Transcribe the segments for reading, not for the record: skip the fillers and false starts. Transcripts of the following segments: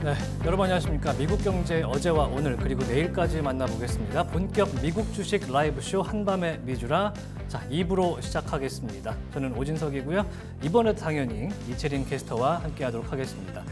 네, 여러분 안녕하십니까. 미국 경제 어제와 오늘 그리고 내일까지 만나보겠습니다. 본격 미국 주식 라이브쇼 한밤의 미주라. 자, 2부로 시작하겠습니다. 저는 오진석이고요. 이번에도 당연히 이채린 캐스터와 함께하도록 하겠습니다.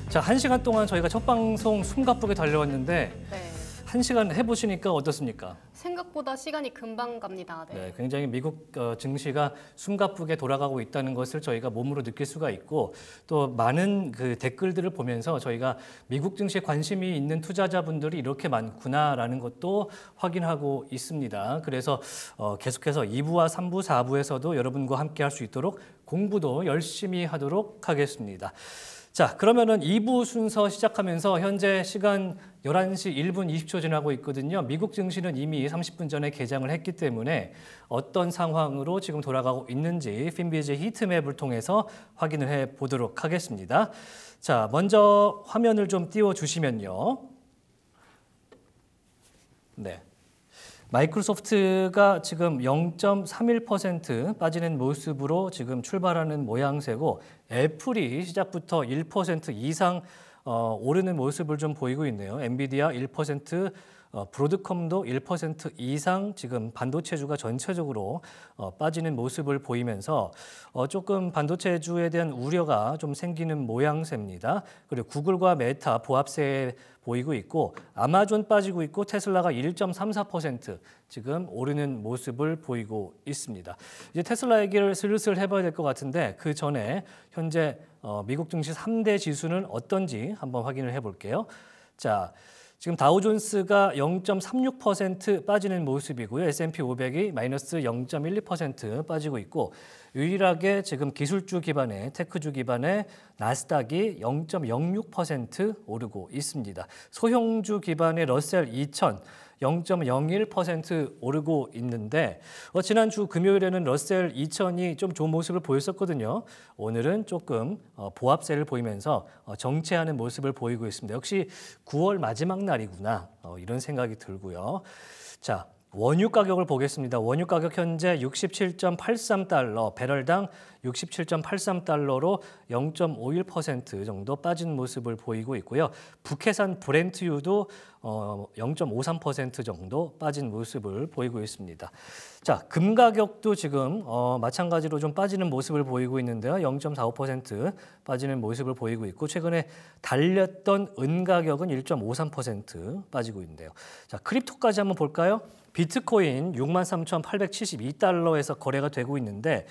자, 1시간 동안 저희가 첫 방송 숨가쁘게 달려왔는데 네. 1시간 해보시니까 어떻습니까? 생각보다 시간이 금방 갑니다. 네, 굉장히 미국 증시가 숨가쁘게 돌아가고 있다는 것을 저희가 몸으로 느낄 수가 있고 또 많은 그 댓글들을 보면서 저희가 미국 증시에 관심이 있는 투자자분들이 이렇게 많구나라는 것도 확인하고 있습니다. 그래서 계속해서 2부와 3부, 4부에서도 여러분과 함께 할 수 있도록 공부도 열심히 하도록 하겠습니다. 자, 그러면은 2부 순서 시작하면서 현재 시간 11시 1분 20초 지나고 있거든요. 미국 증시는 이미 30분 전에 개장을 했기 때문에 어떤 상황으로 지금 돌아가고 있는지 핀비즈 히트맵을 통해서 확인을 해 보도록 하겠습니다. 자, 먼저 화면을 좀 띄워 주시면요. 네. 마이크로소프트가 지금 0.31% 빠지는 모습으로 지금 출발하는 모양새고 애플이 시작부터 1% 이상 오르는 모습을 좀 보이고 있네요. 엔비디아 1%, 브로드컴도 1% 이상 지금 반도체주가 전체적으로 빠지는 모습을 보이면서 조금 반도체주에 대한 우려가 좀 생기는 모양새입니다. 그리고 구글과 메타 보합세 보이고 있고 아마존 빠지고 있고 테슬라가 1.34% 지금 오르는 모습을 보이고 있습니다. 이제 테슬라 얘기를 슬슬 해봐야 될 것 같은데 그 전에 현재 미국 증시 3대 지수는 어떤지 한번 확인을 해볼게요. 자, 지금 다우존스가 0.36% 빠지는 모습이고요. S&P 500이 마이너스 0.12% 빠지고 있고 유일하게 지금 기술주 기반의 테크주 기반의 나스닥이 0.06% 오르고 있습니다. 소형주 기반의 러셀 2000 0.01% 오르고 있는데 지난주 금요일에는 러셀 2000이 좀 좋은 모습을 보였었거든요. 오늘은 조금 보합세를 보이면서 정체하는 모습을 보이고 있습니다. 역시 9월 마지막 날이구나 이런 생각이 들고요. 자, 원유 가격을 보겠습니다. 원유 가격 현재 67.83달러, 배럴당 67.83달러로 0.51% 정도 빠진 모습을 보이고 있고요. 북해산 브렌트유도 0.53% 정도 빠진 모습을 보이고 있습니다. 자, 금 가격도 지금 마찬가지로 좀 빠지는 모습을 보이고 있는데요. 0.45% 빠지는 모습을 보이고 있고 최근에 달렸던 은 가격은 1.53% 빠지고 있는데요. 자, 크립토까지 한번 볼까요? 비트코인 63,872달러에서 거래가 되고 있는데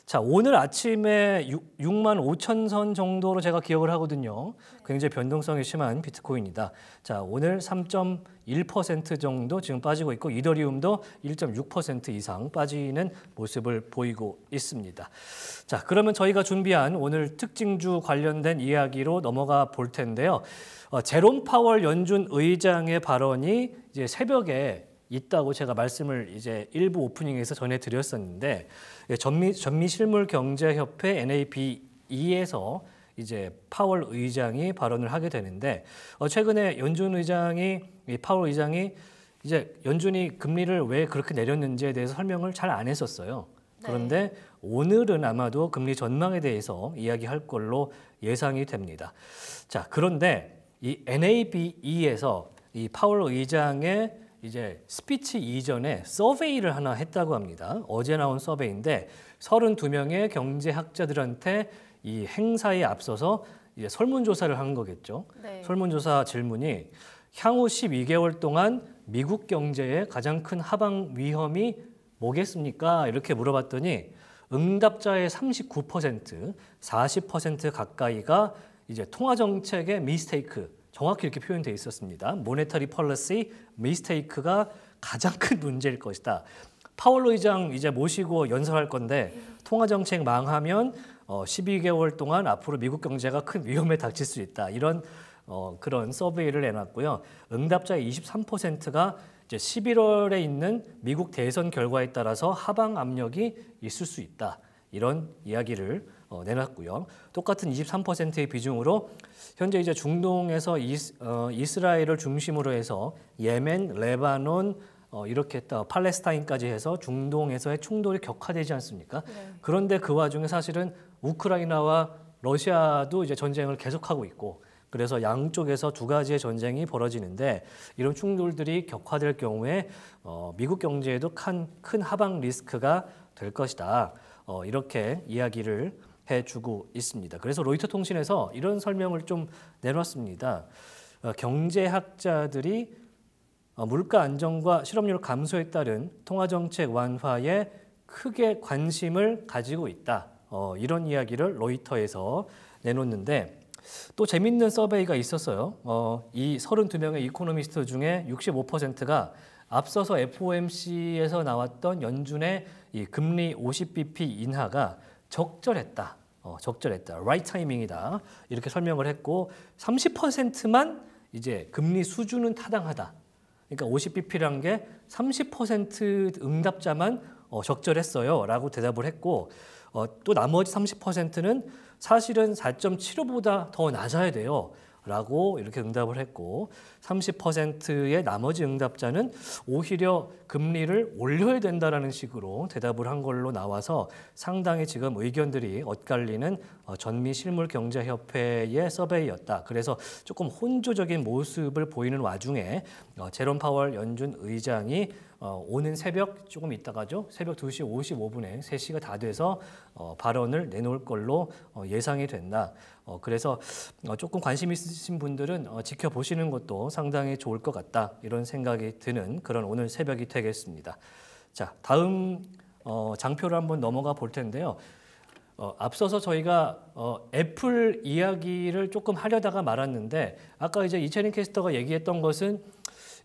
자, 오늘 아침에 6만 5천 선 정도로 제가 기억을 하거든요. 굉장히 변동성이 심한 비트코인이다. 자, 오늘 3.1% 정도 지금 빠지고 있고 이더리움도 1.6% 이상 빠지는 모습을 보이고 있습니다. 자, 그러면 저희가 준비한 오늘 특징주 관련된 이야기로 넘어가 볼 텐데요. 제롬 파월 연준 의장의 발언이 이제 새벽에 있다고 제가 말씀을 이제 일부 오프닝에서 전해드렸었는데 전미실물경제협회 NABE에서 이제 파월 의장이 발언을 하게 되는데 최근에 연준 의장이 파월 의장이 이제 연준이 금리를 왜 그렇게 내렸는지에 대해서 설명을 잘 안 했었어요. 그런데 네. 오늘은 아마도 금리 전망에 대해서 이야기할 걸로 예상이 됩니다. 자, 그런데 이 NABE에서 이 파월 의장의 이제 스피치 이전에 서베이를 하나 했다고 합니다. 어제 나온 서베이인데 32명의 경제학자들한테 이 행사에 앞서서 이제 설문조사를 한 거겠죠. 네. 설문조사 질문이 향후 12개월 동안 미국 경제의 가장 큰 하방 위험이 뭐겠습니까? 이렇게 물어봤더니 응답자의 39%, 40% 가까이가 이제 통화정책의 미스테이크, 정확히 이렇게 표현되어 있었습니다. 모네터리 폴리시 미스테이크가 가장 큰 문제일 것이다. 파월 의장 이제 모시고 연설할 건데 통화정책 망하면 12개월 동안 앞으로 미국 경제가 큰 위험에 닥칠 수 있다. 이런 그런 서베이를 내놨고요. 응답자의 23%가 이제 11월에 있는 미국 대선 결과에 따라서 하방 압력이 있을 수 있다. 이런 이야기를 내놨고요. 똑같은 23%의 비중으로 현재 이제 중동에서 이스라엘을 중심으로 해서 예멘, 레바논, 이렇게 팔레스타인까지 해서 중동에서의 충돌이 격화되지 않습니까? 네. 그런데 그 와중에 사실은 우크라이나와 러시아도 이제 전쟁을 계속하고 있고 그래서 양쪽에서 두 가지의 전쟁이 벌어지는데 이런 충돌들이 격화될 경우에 미국 경제에도 큰 하방 리스크가 될 것이다. 이렇게 이야기를 해주고 있습니다. 그래서 로이터 통신에서 이런 설명을 좀 내놨습니다. 경제학자들이 물가 안정과 실업률 감소에 따른 통화정책 완화에 크게 관심을 가지고 있다. 이런 이야기를 로이터에서 내놓는데 또 재밌는 서베이가 있었어요. 이 32명의 이코노미스트 중에 65%가 앞서서 FOMC에서 나왔던 연준의 이 금리 50bp 인하가 적절했다. 적절했다. right 타이밍이다. 이렇게 설명을 했고 30%만 이제 금리 수준은 타당하다. 그러니까 50bp란 게 30% 응답자만 적절했어요. 라고 대답을 했고 또 나머지 30%는 사실은 4.75보다 더 낮아야 돼요. 라고 이렇게 응답을 했고 30%의 나머지 응답자는 오히려 금리를 올려야 된다라는 식으로 대답을 한 걸로 나와서 상당히 지금 의견들이 엇갈리는 전미실물경제협회의 서베이였다. 그래서 조금 혼조적인 모습을 보이는 와중에 제롬 파월 연준 의장이 오는 새벽 조금 있다가죠. 새벽 2시 55분에 3시가 다 돼서 발언을 내놓을 걸로 예상이 된다. 그래서 조금 관심 있으신 분들은 지켜보시는 것도 상당히 좋을 것 같다. 이런 생각이 드는 그런 오늘 새벽이 되겠습니다. 자, 다음 장표를 한번 넘어가 볼 텐데요. 앞서서 저희가 애플 이야기를 조금 하려다가 말았는데 아까 이제 이채린 캐스터가 얘기했던 것은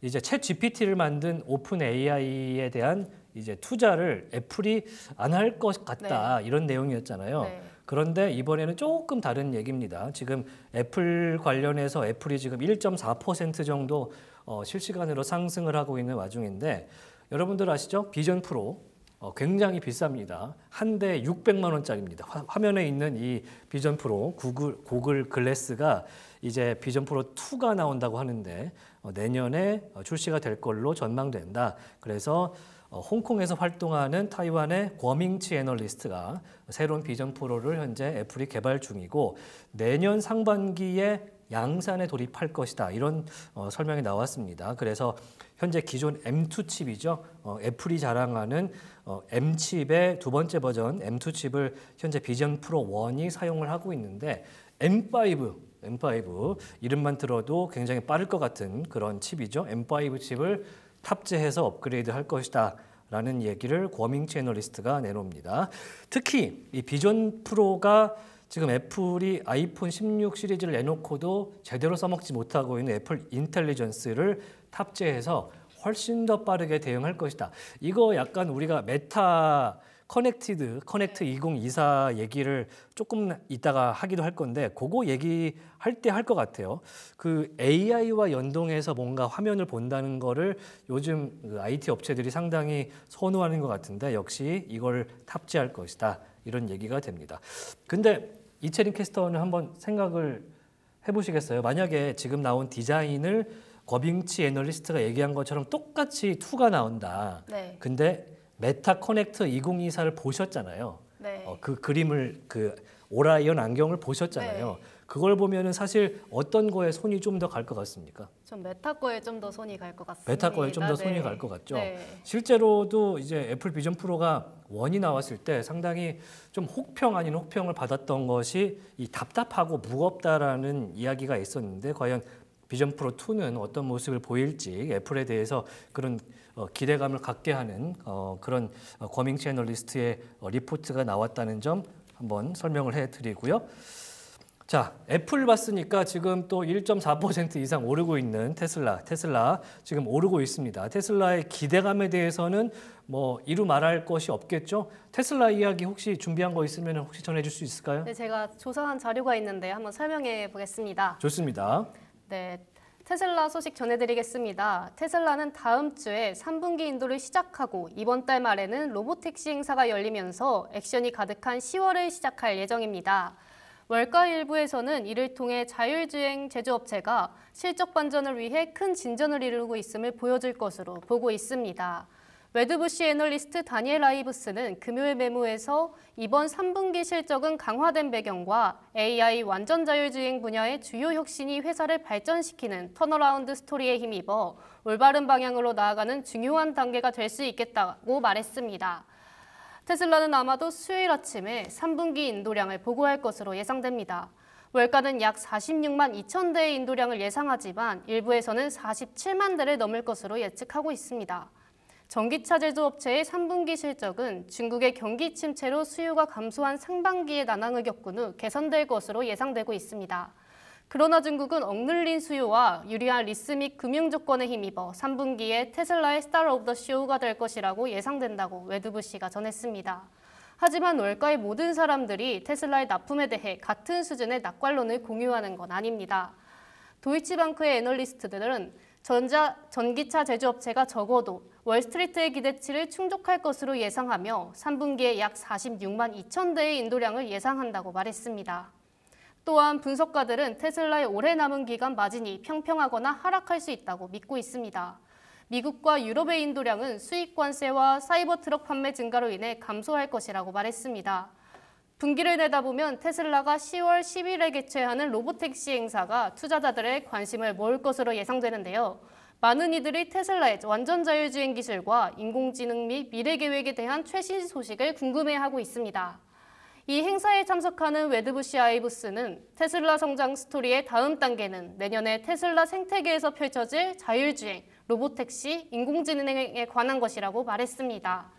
이제 챗 GPT를 만든 오픈 AI에 대한 이제 투자를 애플이 안 할 것 같다. 네. 이런 내용이었잖아요. 네. 그런데 이번에는 조금 다른 얘기입니다. 지금 애플 관련해서 애플이 지금 1.4% 정도 실시간으로 상승을 하고 있는 와중인데 여러분들 아시죠? 비전 프로 굉장히 비쌉니다. 한 대 600만 원짜리입니다. 화면에 있는 이 비전 프로 고글 글래스가 이제 비전 프로 2가 나온다고 하는데 내년에 출시가 될 걸로 전망된다. 그래서 홍콩에서 활동하는 타이완의 권밍치 애널리스트가 새로운 비전 프로를 현재 애플이 개발 중이고 내년 상반기에 양산에 돌입할 것이다. 이런 설명이 나왔습니다. 그래서 현재 기존 M2 칩이죠. 애플이 자랑하는 M 칩의 두 번째 버전 M2 칩을 현재 비전 프로 1이 사용을 하고 있는데 M5 이름만 들어도 굉장히 빠를 것 같은 그런 칩이죠. M5 칩을 탑재해서 업그레이드 할 것이다. 라는 얘기를 권밍치 애널리스트가 내놓습니다. 특히 이 비전 프로가 지금 애플이 아이폰 16 시리즈를 내놓고도 제대로 써먹지 못하고 있는 애플 인텔리전스를 탑재해서 훨씬 더 빠르게 대응할 것이다. 이거 약간 우리가 메타 커넥트 2024 얘기를 조금 이따가 하기도 할 건데 그거 얘기할 때 할 것 같아요. 그 AI와 연동해서 뭔가 화면을 본다는 거를 요즘 그 IT 업체들이 상당히 선호하는 것 같은데 역시 이걸 탑재할 것이다. 이런 얘기가 됩니다. 근데 이채린 캐스터는 한번 생각을 해보시겠어요? 만약에 지금 나온 디자인을 권밍치 애널리스트가 얘기한 것처럼 똑같이 2가 나온다. 네. 근데 메타 커넥트 2024를 보셨잖아요. 네. 그 그림을 그 오라이언 안경을 보셨잖아요. 네. 그걸 보면은 사실 어떤 거에 손이 좀 더 갈 것 같습니까? 전 메타 거에 좀 더 손이 갈 것 같습니다. 메타 거에 좀 더 손이 갈 것 같죠. 네. 실제로도 이제 애플 비전 프로가 1이 나왔을 때 상당히 좀 혹평 아닌 혹평을 받았던 것이 이 답답하고 무겁다라는 이야기가 있었는데 과연 비전 프로 2는 어떤 모습을 보일지 애플에 대해서 그런 기대감을 갖게 하는 그런 권밍치 애널리스트의 리포트가 나왔다는 점 한번 설명을 해드리고요. 자, 애플 봤으니까 지금 또 1.4% 이상 오르고 있는 테슬라 지금 오르고 있습니다. 테슬라의 기대감에 대해서는 뭐 이루 말할 것이 없겠죠. 테슬라 이야기 혹시 준비한 거 있으면 혹시 전해줄 수 있을까요? 네, 제가 조사한 자료가 있는데 한번 설명해 보겠습니다. 좋습니다. 네. 테슬라 소식 전해드리겠습니다. 테슬라는 다음 주에 3분기 인도를 시작하고 이번 달 말에는 로보택시 행사가 열리면서 액션이 가득한 10월을 시작할 예정입니다. 월가 일부에서는 이를 통해 자율주행 제조업체가 실적 반전을 위해 큰 진전을 이루고 있음을 보여줄 것으로 보고 있습니다. 웨드부시 애널리스트 다니엘 아이브스는 금요일 메모에서 이번 3분기 실적은 강화된 배경과 AI 완전 자율주행 분야의 주요 혁신이 회사를 발전시키는 턴어라운드 스토리에 힘입어 올바른 방향으로 나아가는 중요한 단계가 될 수 있겠다고 말했습니다. 테슬라는 아마도 수요일 아침에 3분기 인도량을 보고할 것으로 예상됩니다. 월가는 약 46만 2천 대의 인도량을 예상하지만 일부에서는 47만 대를 넘을 것으로 예측하고 있습니다. 전기차 제조업체의 3분기 실적은 중국의 경기 침체로 수요가 감소한 상반기의 난항을 겪은 후 개선될 것으로 예상되고 있습니다. 그러나 중국은 억눌린 수요와 유리한 리스 및 금융 조건에 힘입어 3분기에 테슬라의 스타 오브 더 쇼가 될 것이라고 예상된다고 웨드부시가 전했습니다. 하지만 월가의 모든 사람들이 테슬라의 납품에 대해 같은 수준의 낙관론을 공유하는 건 아닙니다. 도이치방크의 애널리스트들은 전기차 제조업체가 적어도 월스트리트의 기대치를 충족할 것으로 예상하며 3분기에 약 46만 2천 대의 인도량을 예상한다고 말했습니다. 또한 분석가들은 테슬라의 올해 남은 기간 마진이 평평하거나 하락할 수 있다고 믿고 있습니다. 미국과 유럽의 인도량은 수입 관세와 사이버 트럭 판매 증가로 인해 감소할 것이라고 말했습니다. 분기를 내다보면 테슬라가 10월 10일에 개최하는 로보택시 행사가 투자자들의 관심을 모을 것으로 예상되는데요. 많은 이들이 테슬라의 완전 자율주행 기술과 인공지능 및 미래 계획에 대한 최신 소식을 궁금해하고 있습니다. 이 행사에 참석하는 웨드부시 아이브스는 테슬라 성장 스토리의 다음 단계는 내년에 테슬라 생태계에서 펼쳐질 자율주행, 로보택시, 인공지능에 관한 것이라고 말했습니다.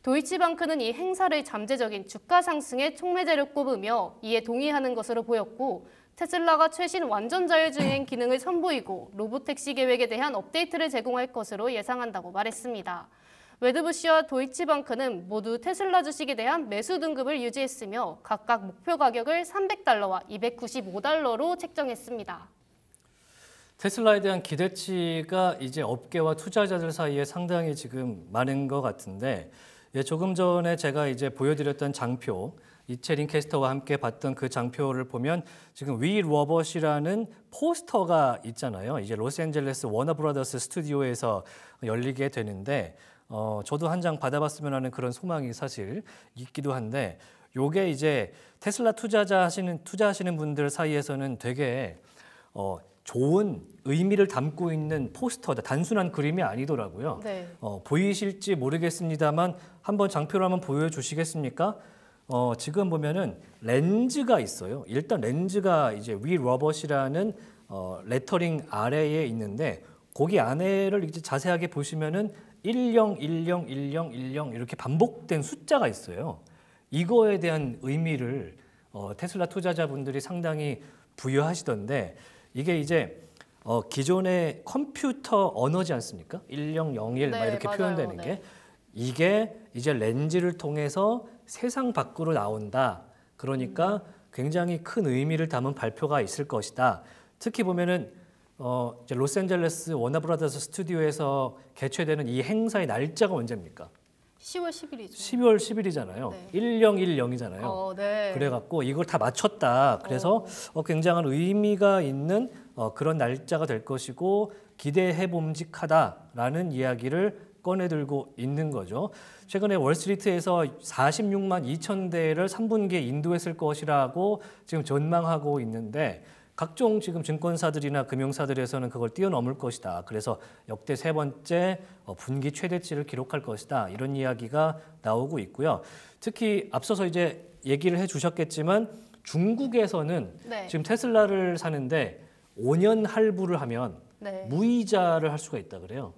도이치방크는 이 행사를 잠재적인 주가 상승의 촉매제로 꼽으며 이에 동의하는 것으로 보였고 테슬라가 최신 완전 자율주행 기능을 선보이고 로보택시 계획에 대한 업데이트를 제공할 것으로 예상한다고 말했습니다. 웨드부시와 도이치방크는 모두 테슬라 주식에 대한 매수 등급을 유지했으며 각각 목표 가격을 $300와 $295로 책정했습니다. 테슬라에 대한 기대치가 이제 업계와 투자자들 사이에 상당히 지금 많은 것 같은데 조금 전에 제가 이제 보여드렸던 장표, 이채린 캐스터와 함께 봤던 그 장표를 보면 지금 위 로봇이라는 포스터가 있잖아요. 이제 로스앤젤레스 워너브라더스 스튜디오에서 열리게 되는데 저도 한 장 받아봤으면 하는 그런 소망이 사실 있기도 한데 요게 이제 테슬라 투자하시는 분들 사이에서는 되게 좋은 의미를 담고 있는 포스터다. 단순한 그림이 아니더라고요. 네. 보이실지 모르겠습니다만 한번 장표를 한번 보여주시겠습니까? 지금 보면은 렌즈가 있어요. 일단 렌즈가 이제 위 로봇이라는 레터링 아래에 있는데 거기 안에를 이제 자세하게 보시면은 10, 10, 10, 10 이렇게 반복된 숫자가 있어요. 이거에 대한 의미를 테슬라 투자자분들이 상당히 부여하시던데 이게 이제 기존의 컴퓨터 언어지 않습니까? 1001 막 이렇게 맞아요. 표현되는 게 이게 이제 렌즈를 통해서 세상 밖으로 나온다. 그러니까 굉장히 큰 의미를 담은 발표가 있을 것이다. 특히 보면은 이제 로스앤젤레스 워너브라더스 스튜디오에서 개최되는 이 행사의 날짜가 언제입니까? 10월 10일이죠. 10월 10일이잖아요. 네. 1010이잖아요. 네. 그래갖고 이걸 다 맞췄다. 그래서 굉장한 의미가 있는 그런 날짜가 될 것이고 기대해 봄직하다라는 이야기를 꺼내들고 있는 거죠. 최근에 월스트리트에서 46만 2천 대를 3분기에 인도했을 것이라고 지금 전망하고 있는데 각종 지금 증권사들이나 금융사들에서는 그걸 뛰어넘을 것이다. 그래서 역대 세 번째 분기 최대치를 기록할 것이다. 이런 이야기가 나오고 있고요. 특히 앞서서 이제 얘기를 해주셨겠지만 중국에서는 지금 테슬라를 사는데 5년 할부를 하면 무이자를 할 수가 있다 그래요.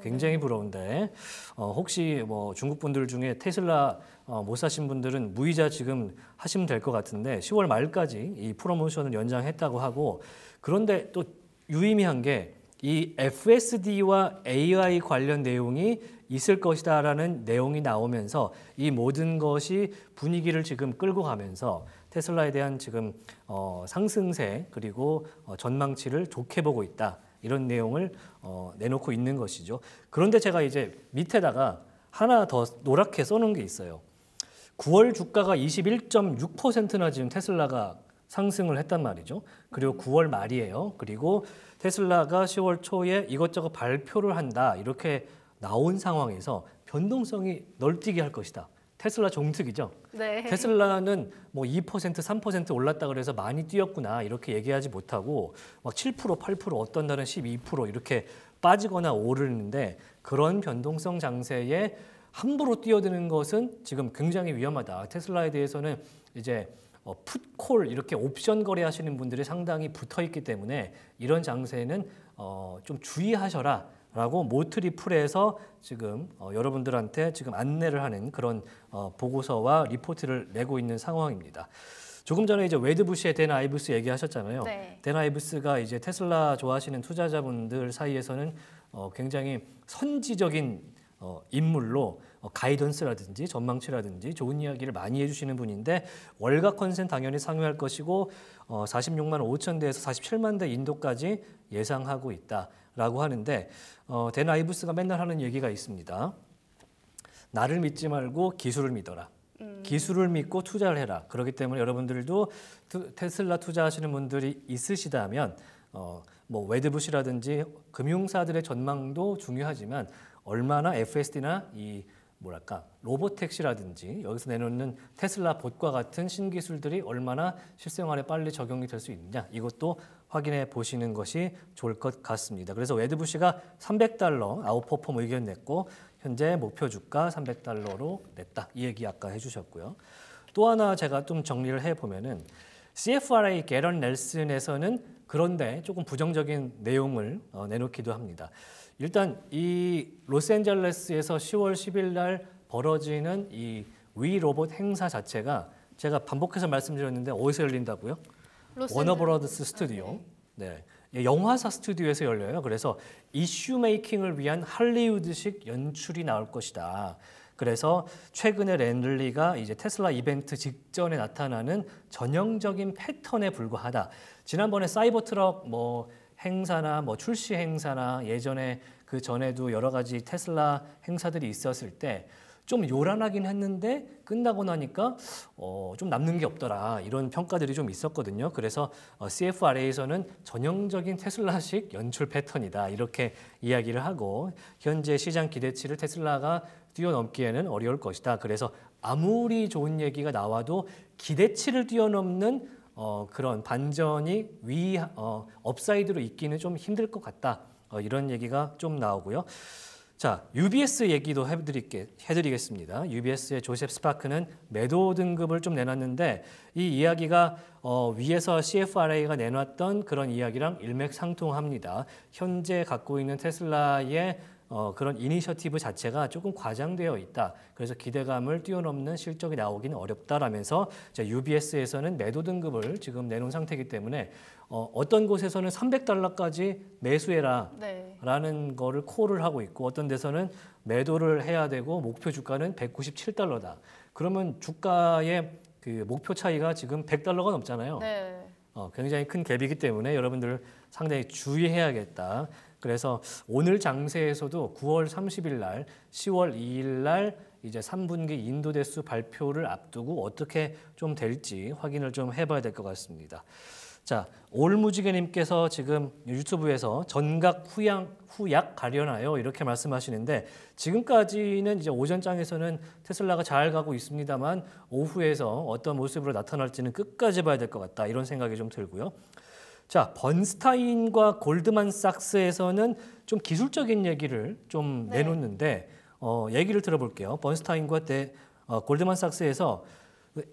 굉장히 부러운데 혹시 뭐 중국 분들 중에 테슬라 못 사신 분들은 무이자 지금 하시면 될 것 같은데 10월 말까지 이 프로모션을 연장했다고 하고 그런데 또 유의미한 게 이 FSD와 AI 관련 내용이 있을 것이다라는 내용이 나오면서 이 모든 것이 분위기를 지금 끌고 가면서 테슬라에 대한 지금 상승세 그리고 전망치를 좋게 보고 있다. 이런 내용을 내놓고 있는 것이죠. 그런데 제가 이제 밑에다가 하나 더 노랗게 써놓은 게 있어요. 9월 주가가 21.6%나 지금 테슬라가 상승을 했단 말이죠. 그리고 9월 말이에요. 그리고 테슬라가 10월 초에 이것저것 발표를 한다. 이렇게 나온 상황에서 변동성이 널뛰게 할 것이다. 테슬라 종특이죠. 네. 테슬라는 뭐 2%, 3% 올랐다 그래서 많이 뛰었구나 이렇게 얘기하지 못하고 막 7%, 8% 어떤 날은 12% 이렇게 빠지거나 오르는데 그런 변동성 장세에 함부로 뛰어드는 것은 지금 굉장히 위험하다. 테슬라에 대해서는 이제 풋콜 이렇게 옵션 거래하시는 분들이 상당히 붙어 있기 때문에 이런 장세는 좀 주의하셔라. 라고 모트리플에서 지금 여러분들한테 지금 안내를 하는 그런 보고서와 리포트를 내고 있는 상황입니다. 조금 전에 이제 웨드부시의 댄 아이브스 얘기하셨잖아요. 네. 댄 아이브스가 이제 테슬라 좋아하시는 투자자분들 사이에서는 굉장히 선지적인 인물로 가이던스라든지 전망치라든지 좋은 이야기를 많이 해주시는 분인데 월가 컨센 당연히 상회할 것이고 46만 5천 대에서 47만 대 인도까지 예상하고 있다라고 하는데 댄 아이브스가 맨날 하는 얘기가 있습니다. 나를 믿지 말고 기술을 믿어라. 기술을 믿고 투자를 해라. 그렇기 때문에 여러분들도 테슬라 투자하시는 분들이 있으시다면 뭐 웨드부시라든지 금융사들의 전망도 중요하지만 얼마나 FSD나 이 뭐랄까 로보택시라든지 여기서 내놓는 테슬라 봇과 같은 신기술들이 얼마나 실생활에 빨리 적용이 될 수 있느냐 이것도 확인해 보시는 것이 좋을 것 같습니다. 그래서 웨드부시가 $300 아웃퍼폼 의견 냈고 현재 목표 주가 $300로 냈다. 이 얘기 아까 해주셨고요. 또 하나 제가 좀 정리를 해보면은 CFRA 게런 넬슨에서는 그런데 조금 부정적인 내용을 내놓기도 합니다. 일단 이 로스앤젤레스에서 10월 10일 날 벌어지는 이 위 로봇 행사 자체가 제가 반복해서 말씀드렸는데 어디서 열린다고요? 워너브라더스 스튜디오. 네. 영화사 스튜디오에서 열려요. 그래서 이슈 메이킹을 위한 할리우드식 연출이 나올 것이다. 그래서 최근에 랜들리가 이제 테슬라 이벤트 직전에 나타나는 전형적인 패턴에 불과하다. 지난번에 사이버트럭 뭐 행사나 뭐 출시 행사나 예전에 그 전에도 여러 가지 테슬라 행사들이 있었을 때 좀 요란하긴 했는데 끝나고 나니까 좀 남는 게 없더라 이런 평가들이 좀 있었거든요. 그래서 CFRA에서는 전형적인 테슬라식 연출 패턴이다 이렇게 이야기를 하고 현재 시장 기대치를 테슬라가 뛰어넘기에는 어려울 것이다. 그래서 아무리 좋은 얘기가 나와도 기대치를 뛰어넘는 그런 반전이 업사이드로 있기는 좀 힘들 것 같다. 이런 얘기가 좀 나오고요. 자, UBS 얘기도 해드리겠습니다. UBS의 조셉 스파크는 매도 등급을 좀 내놨는데 이 이야기가 위에서 CFRA가 내놨던 그런 이야기랑 일맥상통합니다. 현재 갖고 있는 테슬라의 그런 이니셔티브 자체가 조금 과장되어 있다. 그래서 기대감을 뛰어넘는 실적이 나오기는 어렵다라면서 UBS에서는 매도 등급을 지금 내놓은 상태이기 때문에 어떤 곳에서는 $300까지 매수해라 라는 거를 콜을 하고 있고 어떤 데서는 매도를 해야 되고 목표 주가는 $197다. 그러면 주가의 그 목표 차이가 지금 $100가 넘잖아요. 네. 굉장히 큰 갭이기 때문에 여러분들 상당히 주의해야겠다. 그래서 오늘 장세에서도 9월 30일 날, 10월 2일 날 이제 3분기 인도 대수 발표를 앞두고 어떻게 좀 될지 확인을 좀 해봐야 될 것 같습니다. 자, 올무지개님께서 지금 유튜브에서 전각 후약 가려나요? 이렇게 말씀하시는데 지금까지는 이제 오전장에서는 테슬라가 잘 가고 있습니다만 오후에서 어떤 모습으로 나타날지는 끝까지 봐야 될 것 같다. 이런 생각이 좀 들고요. 자, 번스타인과 골드만삭스에서는 좀 기술적인 얘기를 좀 내놓는데 얘기를 들어볼게요. 번스타인과 골드만삭스에서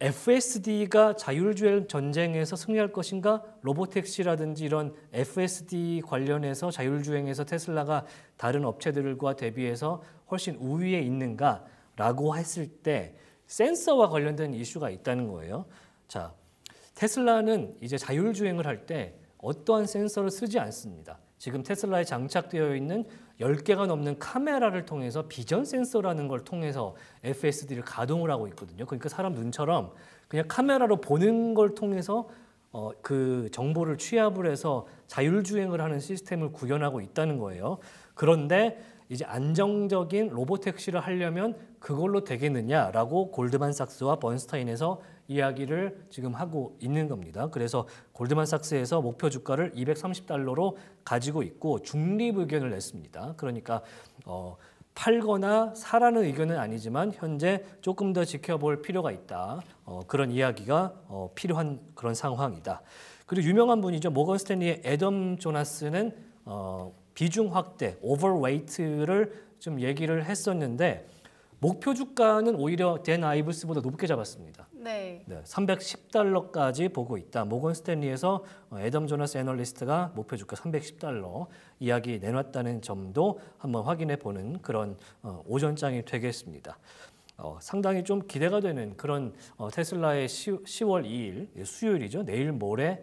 FSD가 자율주행 전쟁에서 승리할 것인가? 로보택시라든지 이런 FSD 관련해서 자율주행에서 테슬라가 다른 업체들과 대비해서 훨씬 우위에 있는가? 라고 했을 때 센서와 관련된 이슈가 있다는 거예요. 자, 테슬라는 이제 자율주행을 할 때 어떠한 센서를 쓰지 않습니다. 지금 테슬라에 장착되어 있는 10개가 넘는 카메라를 통해서 비전 센서라는 걸 통해서 FSD를 가동을 하고 있거든요. 그러니까 사람 눈처럼 그냥 카메라로 보는 걸 통해서 그 정보를 취합을 해서 자율주행을 하는 시스템을 구현하고 있다는 거예요. 그런데 이제 안정적인 로보택시를 하려면 그걸로 되겠느냐라고 골드만삭스와 번스타인에서 이야기를 지금 하고 있는 겁니다. 그래서 골드만삭스에서 목표 주가를 $230로 가지고 있고 중립 의견을 냈습니다. 그러니까 팔거나 사라는 의견은 아니지만 현재 조금 더 지켜볼 필요가 있다. 그런 이야기가 필요한 그런 상황이다. 그리고 유명한 분이죠. 모건 스탠리의 애덤 조나스는 비중 확대, 오버웨이트를 좀 얘기를 했었는데 목표 주가는 오히려 댄 아이브스보다 높게 잡았습니다. 네. 310달러까지 보고 있다. 모건 스탠리에서 애덤 조나스 애널리스트가 목표 주가 310달러 이야기 내놨다는 점도 한번 확인해 보는 그런 오전장이 되겠습니다. 상당히 좀 기대가 되는 그런 테슬라의 10월 2일 수요일이죠. 내일 모레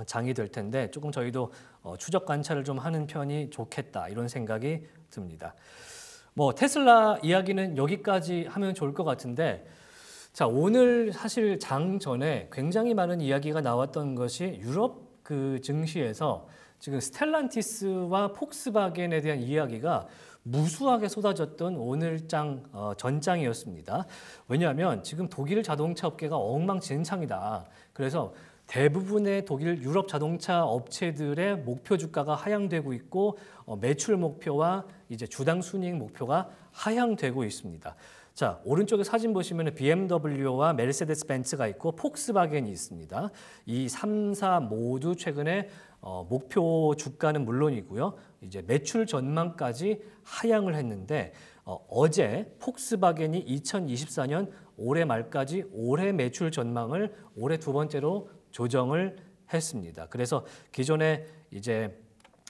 장이 될 텐데 조금 저희도 추적 관찰을 좀 하는 편이 좋겠다 이런 생각이 듭니다. 뭐 테슬라 이야기는 여기까지 하면 좋을 것 같은데 자 오늘 사실 장 전에 굉장히 많은 이야기가 나왔던 것이 유럽 그 증시에서 지금 스텔란티스와 폭스바겐에 대한 이야기가 무수하게 쏟아졌던 오늘 장 전장이었습니다. 왜냐하면 지금 독일 자동차 업계가 엉망진창이다. 그래서 대부분의 독일 유럽 자동차 업체들의 목표 주가가 하향되고 있고 매출 목표와 이제 주당 순이익 목표가 하향되고 있습니다. 자, 오른쪽에 사진 보시면 BMW와 메르세데스 벤츠가 있고 폭스바겐이 있습니다. 이 3사 모두 최근에 목표 주가는 물론이고요. 이제 매출 전망까지 하향을 했는데 어제 폭스바겐이 2024년 올해 말까지 올해 매출 전망을 올해 두 번째로 조정을 했습니다. 그래서 기존에 이제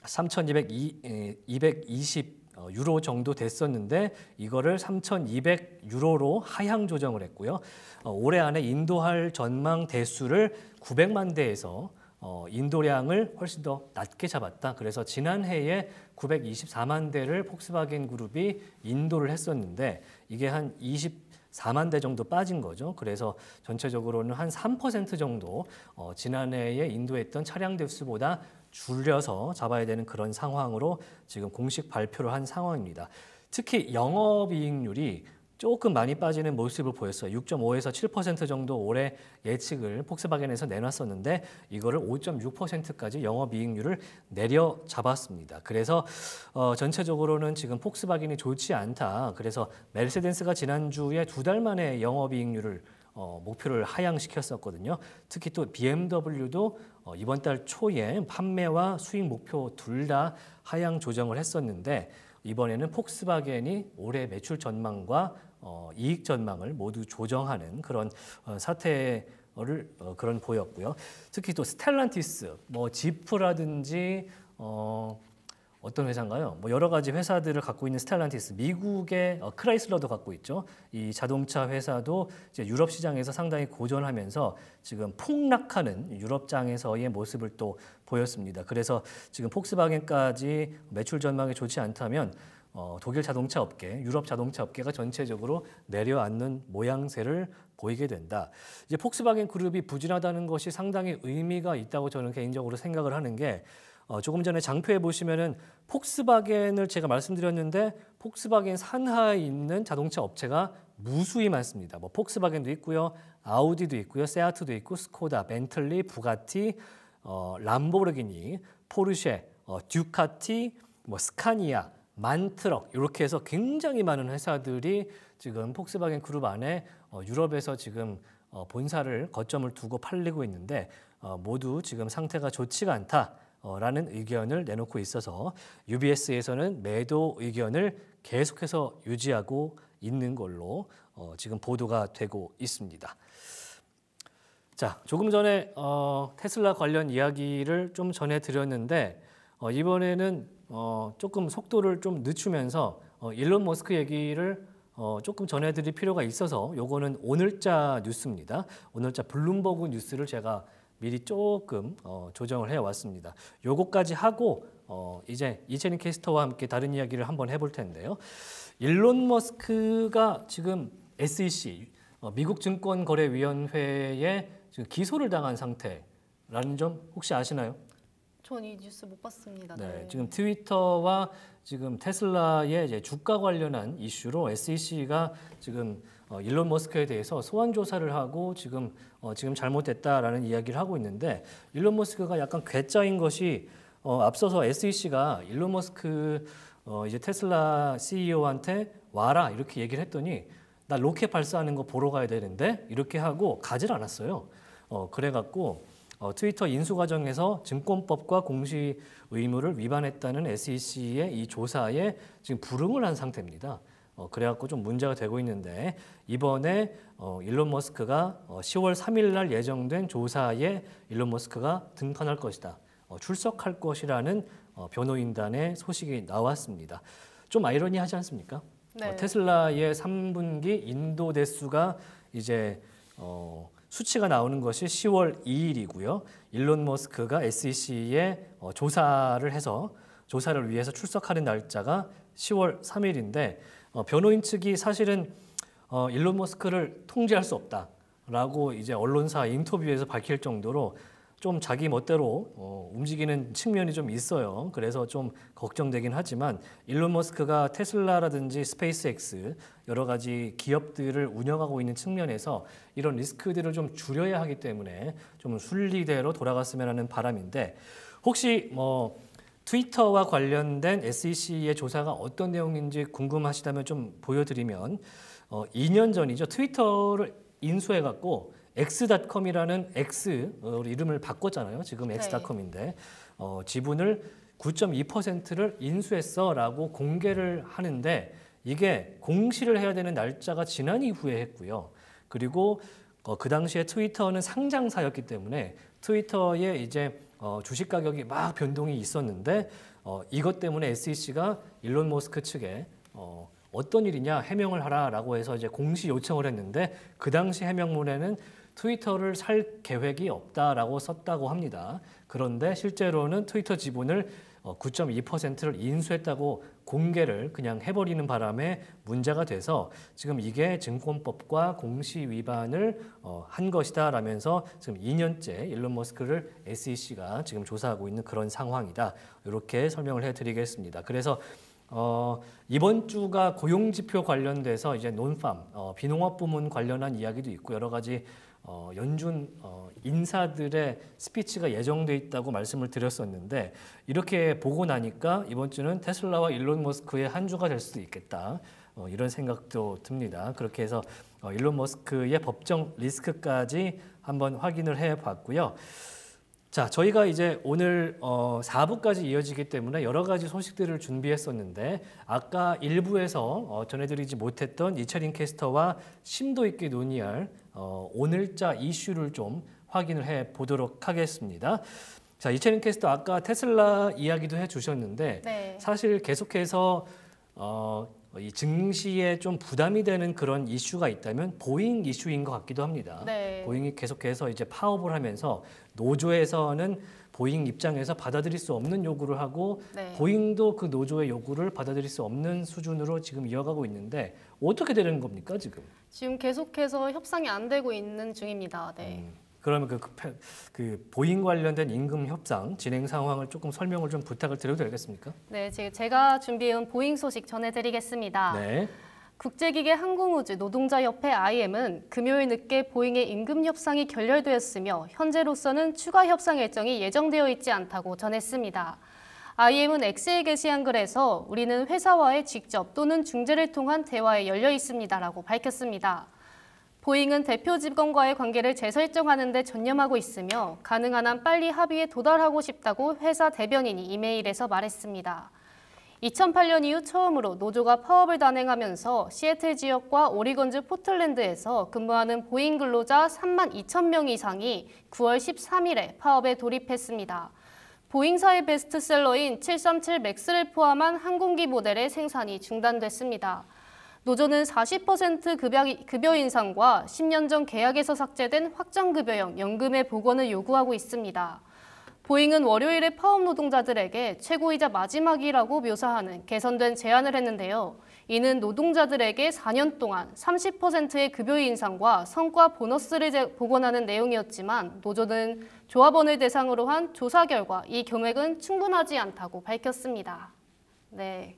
3,220 유로 정도 됐었는데 이거를 3,200 유로로 하향 조정을 했고요. 올해 안에 인도할 전망 대수를 900만 대에서 인도량을 훨씬 더 낮게 잡았다. 그래서 지난해에 924만 대를 폭스바겐 그룹이 인도를 했었는데 이게 한 24만 대 정도 빠진 거죠. 그래서 전체적으로는 한 3% 정도 지난해에 인도했던 차량 대수보다 줄여서 잡아야 되는 그런 상황으로 지금 공식 발표를 한 상황입니다. 특히 영업이익률이 조금 많이 빠지는 모습을 보였어요. 6.5에서 7% 정도 올해 예측을 폭스바겐에서 내놨었는데 이거를 5.6%까지 영업이익률을 내려 잡았습니다. 그래서 전체적으로는 지금 폭스바겐이 좋지 않다. 그래서 메르세데스가 지난주에 2달 만에 영업이익률을 목표를 하향시켰었거든요. 특히 또 BMW도 이번 달 초에 판매와 수익 목표 둘 다 하향 조정을 했었는데 이번에는 폭스바겐이 올해 매출 전망과 이익 전망을 모두 조정하는 그런 사태를 그런 보였고요. 특히 또 스텔란티스, 뭐 지프라든지 어떤 회사인가요? 뭐 여러 가지 회사들을 갖고 있는 스텔란티스, 미국의 크라이슬러도 갖고 있죠. 이 자동차 회사도 이제 유럽 시장에서 상당히 고전하면서 지금 폭락하는 유럽장에서의 모습을 또 보였습니다. 그래서 지금 폭스바겐까지 매출 전망이 좋지 않다면 독일 자동차 업계, 유럽 자동차 업계가 전체적으로 내려앉는 모양새를 보이게 된다. 이제 폭스바겐 그룹이 부진하다는 것이 상당히 의미가 있다고 저는 개인적으로 생각을 하는 게 조금 전에 장표에 보시면은 폭스바겐을 제가 말씀드렸는데 폭스바겐 산하에 있는 자동차 업체가 무수히 많습니다. 뭐 폭스바겐도 있고요, 아우디도 있고요, 세아트도 있고, 스코다, 벤틀리, 부가티, 람보르기니, 포르쉐, 듀카티, 뭐 스카니아, 만트럭 이렇게 해서 굉장히 많은 회사들이 지금 폭스바겐 그룹 안에 유럽에서 지금 본사를 거점을 두고 팔리고 있는데 모두 지금 상태가 좋지가 않다. 라는 의견을 내놓고 있어서 UBS에서는 매도 의견을 계속해서 유지하고 있는 걸로 지금 보도가 되고 있습니다. 자, 조금 전에 테슬라 관련 이야기를 좀 전해드렸는데 이번에는 조금 속도를 좀 늦추면서 일론 머스크 얘기를 조금 전해드릴 필요가 있어서 요거는 오늘자 뉴스입니다. 오늘자 블룸버그 뉴스를 제가 미리 조금 조정을 해왔습니다. 요거까지 하고 이제 이채린 캐스터와 함께 다른 이야기를 한번 해볼 텐데요. 일론 머스크가 지금 SEC, 미국 증권거래위원회에 지금 기소를 당한 상태라는 점 혹시 아시나요? 전 이 뉴스 못 봤습니다. 네, 지금 트위터와 지금 테슬라의 이제 주가 관련한 이슈로 SEC가 지금 일론 머스크에 대해서 소환 조사를 하고 지금 잘못됐다라는 이야기를 하고 있는데 일론 머스크가 약간 괴짜인 것이 앞서서 SEC가 일론 머스크 이제 테슬라 CEO한테 와라 이렇게 얘기를 했더니 나 로켓 발사하는 거 보러 가야 되는데 이렇게 하고 가질 않았어요. 그래갖고 트위터 인수 과정에서 증권법과 공시 의무를 위반했다는 SEC의 이 조사에 지금 불응을 한 상태입니다. 그래갖고 좀 문제가 되고 있는데 이번에 일론 머스크가 10월 3일 날 예정된 조사에 일론 머스크가 등판할 것이다. 출석할 것이라는 변호인단의 소식이 나왔습니다. 좀 아이러니하지 않습니까? 네. 테슬라의 3분기 인도 대수가 이제 수치가 나오는 것이 10월 2일이고요. 일론 머스크가 SEC에 조사를 위해서 출석하는 날짜가 10월 3일인데 변호인 측이 사실은 일론 머스크를 통제할 수 없다라고 이제 언론사 인터뷰에서 밝힐 정도로 좀 자기 멋대로 움직이는 측면이 좀 있어요. 그래서 좀 걱정되긴 하지만 일론 머스크가 테슬라라든지 스페이스X 여러 가지 기업들을 운영하고 있는 측면에서 이런 리스크들을 좀 줄여야 하기 때문에 좀 순리대로 돌아갔으면 하는 바람인데 혹시 트위터와 관련된 SEC의 조사가 어떤 내용인지 궁금하시다면 좀 보여드리면 2년 전이죠. 트위터를 인수해갖고 X.com이라는 이름을 바꿨잖아요. 지금 X.com인데 지분을 9.2%를 인수했어라고 공개를 하는데 이게 공시를 해야 되는 날짜가 지난 이후에 했고요. 그리고 그 당시에 트위터는 상장사였기 때문에 트위터에 이제 주식 가격이 막 변동이 있었는데 이것 때문에 SEC가 일론 머스크 측에 어떤 일이냐 해명을 하라라고 해서 이제 공시 요청을 했는데 그 당시 해명문에는 트위터를 살 계획이 없다라고 썼다고 합니다. 그런데 실제로는 트위터 지분을 9.2%를 인수했다고 공개를 그냥 해버리는 바람에 문제가 돼서 지금 이게 증권법과 공시 위반을 한 것이다 라면서 지금 2년째 일론 머스크를 SEC가 지금 조사하고 있는 그런 상황이다. 이렇게 설명을 해드리겠습니다. 그래서 이번 주가 고용지표 관련돼서 이제 논팜, 비농업 부문 관련한 이야기도 있고 여러 가지 연준 인사들의 스피치가 예정돼 있다고 말씀을 드렸었는데 이렇게 보고 나니까 이번 주는 테슬라와 일론 머스크의 한 주가 될 수도 있겠다. 이런 생각도 듭니다. 그렇게 해서 일론 머스크의 법정 리스크까지 한번 확인을 해봤고요. 자, 저희가 이제 오늘 4부까지 이어지기 때문에 여러 가지 소식들을 준비했었는데 아까 1부에서 전해드리지 못했던 이철인 캐스터와 심도 있게 논의할 오늘자 이슈를 좀 확인을 해 보도록 하겠습니다. 자, 이철인 캐스터 아까 테슬라 이야기도 해주셨는데 네. 사실 계속해서 이 증시에 좀 부담이 되는 그런 이슈가 있다면 보잉 이슈인 것 같기도 합니다. 네. 보잉이 계속해서 이제 파업을 하면서 노조에서는 보잉 입장에서 받아들일 수 없는 요구를 하고 네. 보잉도 그 노조의 요구를 받아들일 수 없는 수준으로 지금 이어가고 있는데 어떻게 되는 겁니까 지금? 지금 계속해서 협상이 안 되고 있는 중입니다. 네. 그러면 그 보잉 관련된 임금 협상 진행 상황을 조금 설명을 좀 부탁을 드려도 되겠습니까? 네, 지금 제가 준비해온 보잉 소식 전해드리겠습니다. 네. 국제기계 항공우주 노동자협회 IM은 금요일 늦게 보잉의 임금 협상이 결렬되었으며 현재로서는 추가 협상 일정이 예정되어 있지 않다고 전했습니다. IM은 X에 게시한 글에서 우리는 회사와의 직접 또는 중재를 통한 대화에 열려 있습니다라고 밝혔습니다. 보잉은 대표 직원과의 관계를 재설정하는 데 전념하고 있으며 가능한 한 빨리 합의에 도달하고 싶다고 회사 대변인이 이메일에서 말했습니다. 2008년 이후 처음으로 노조가 파업을 단행하면서 시애틀 지역과 오리건주 포틀랜드에서 근무하는 보잉 근로자 3만 2천 명 이상이 9월 13일에 파업에 돌입했습니다. 보잉사의 베스트셀러인 737 맥스를 포함한 항공기 모델의 생산이 중단됐습니다. 노조는 40% 급여 인상과 10년 전 계약에서 삭제된 확정급여형 연금의 복원을 요구하고 있습니다. 보잉은 월요일에 파업 노동자들에게 최고이자 마지막이라고 묘사하는 개선된 제안을 했는데요. 이는 노동자들에게 4년 동안 30%의 급여 인상과 성과 보너스를 복원하는 내용이었지만 노조는 조합원을 대상으로 한 조사 결과 이 금액은 충분하지 않다고 밝혔습니다. 네.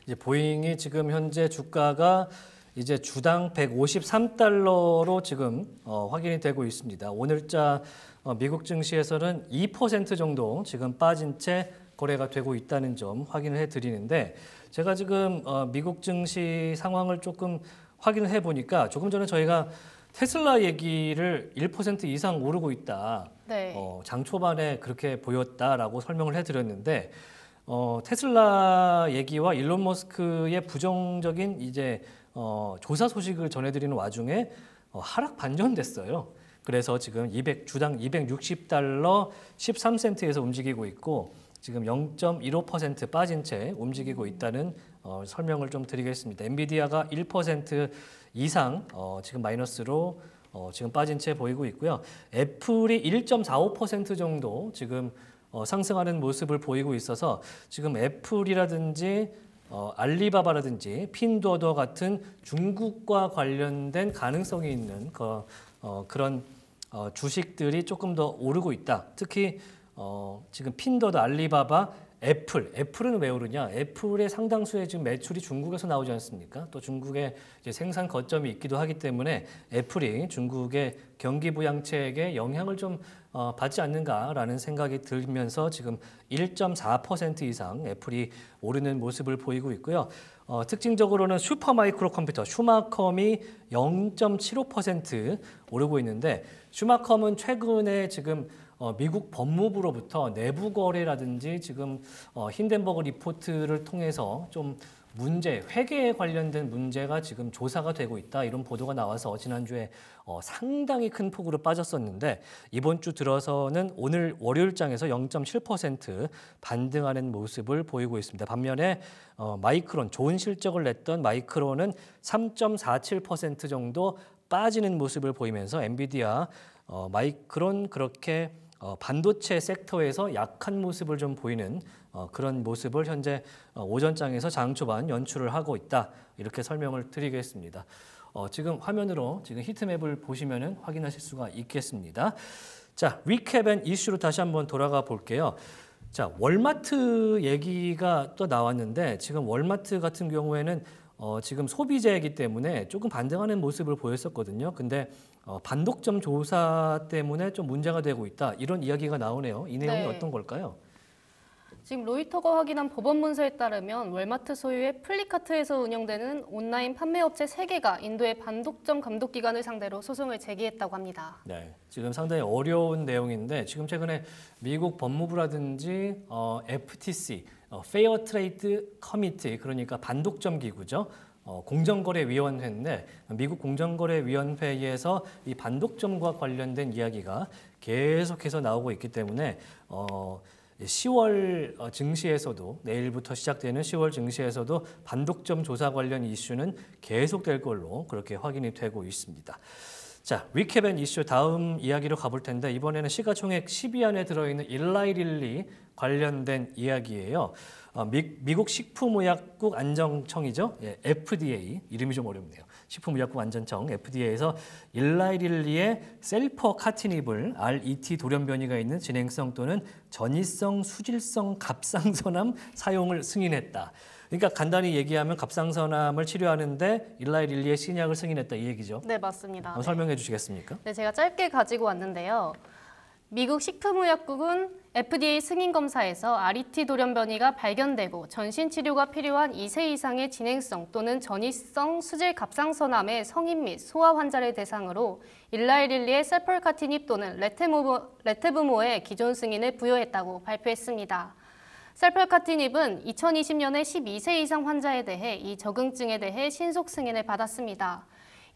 이제 보잉이 지금 현재 주가가 이제 주당 153달러로 지금 확인이 되고 있습니다. 오늘자 미국 증시에서는 2% 정도 지금 빠진 채 거래가 되고 있다는 점 확인을 해드리는데 제가 지금 미국 증시 상황을 조금 확인을 해보니까 조금 전에 저희가 테슬라 얘기를 1% 이상 오르고 있다. 네. 장 초반에 그렇게 보였다라고 설명을 해드렸는데 테슬라 얘기와 일론 머스크의 부정적인 이제 조사 소식을 전해드리는 와중에 하락 반전됐어요. 그래서 지금 주당 260달러 13센트에서 움직이고 있고 지금 0.15% 빠진 채 움직이고 있다는 설명을 좀 드리겠습니다. 엔비디아가 1% 이상 지금 마이너스로 지금 빠진 채 보이고 있고요. 애플이 1.45% 정도 지금 상승하는 모습을 보이고 있어서 지금 애플이라든지 알리바바라든지 핀두어더 같은 중국과 관련된 가능성이 있는 그런 주식들이 조금 더 오르고 있다. 특히 지금 핀두어더, 알리바바, 애플은 왜 오르냐? 애플의 상당수의 지금 매출이 중국에서 나오지 않습니까? 또 중국의 이제 생산 거점이 있기도 하기 때문에 애플이 중국의 경기 부양책에 영향을 좀 받지 않는가라는 생각이 들면서 지금 1.4% 이상 애플이 오르는 모습을 보이고 있고요. 특징적으로는 슈퍼마이크로 컴퓨터, 슈마컴이 0.75% 오르고 있는데 슈마컴은 최근에 지금 미국 법무부로부터 내부 거래라든지 지금 힌덴버그 리포트를 통해서 좀 회계에 관련된 문제가 지금 조사가 되고 있다 이런 보도가 나와서 지난주에 상당히 큰 폭으로 빠졌었는데 이번 주 들어서는 오늘 월요일장에서 0.7% 반등하는 모습을 보이고 있습니다. 반면에 마이크론, 좋은 실적을 냈던 마이크론은 3.47% 정도 빠지는 모습을 보이면서 엔비디아, 마이크론 그렇게 반도체 섹터에서 약한 모습을 좀 보이는 그런 모습을 현재 오전장에서 장 초반 연출을 하고 있다 이렇게 설명을 드리겠습니다. 지금 화면으로 지금 히트맵을 보시면은 확인하실 수가 있겠습니다. 자, 리캡 앤 이슈로 다시 한번 돌아가 볼게요. 자, 월마트 얘기가 또 나왔는데 지금 월마트 같은 경우에는 지금 소비재이기 때문에 조금 반등하는 모습을 보였었거든요. 근데 반독점 조사 때문에 좀 문제가 되고 있다. 이런 이야기가 나오네요. 이 내용이 어떤 걸까요? 지금 로이터가 확인한 법원 문서에 따르면 월마트 소유의 플리카트에서 운영되는 온라인 판매업체 3개가 인도의 반독점 감독기관을 상대로 소송을 제기했다고 합니다. 네, 지금 상당히 어려운 내용인데 지금 최근에 미국 법무부라든지 FTC, 페어 트레이드 커미티 그러니까 반독점 기구죠. 공정거래위원회인데 미국 공정거래위원회에서 이 반독점과 관련된 이야기가 계속해서 나오고 있기 때문에 10월 증시에서도 내일부터 시작되는 10월 증시에서도 반독점 조사 관련 이슈는 계속될 걸로 그렇게 확인이 되고 있습니다. 자, 리캡 앤 이슈 다음 이야기로 가볼 텐데 이번에는 시가총액 10위 안에 들어있는 일라이 릴리 관련된 이야기예요. 미국 식품의약국 안전청이죠. 예, FDA 이름이 좀 어렵네요. 식품의약국 안전청 FDA에서 일라이 릴리의 셀퍼카티닙을 RET 돌연변이가 있는 진행성 또는 전이성 수질성 갑상선암 사용을 승인했다. 그러니까 간단히 얘기하면 갑상선암을 치료하는데 일라이 릴리의 신약을 승인했다 이 얘기죠. 네, 맞습니다. 설명해 주시겠습니까? 네, 제가 짧게 가지고 왔는데요. 미국 식품의약국은 FDA 승인 검사에서 RET 돌연변이가 발견되고 전신 치료가 필요한 2세 이상의 진행성 또는 전이성 수질 갑상선암의 성인 및 소아 환자를 대상으로 일라이 릴리의 셀펄카티닙 또는 레테브모의 기존 승인을 부여했다고 발표했습니다. 셀펄카티닙은 2020년에 12세 이상 환자에 대해 이 적응증에 대해 신속 승인을 받았습니다.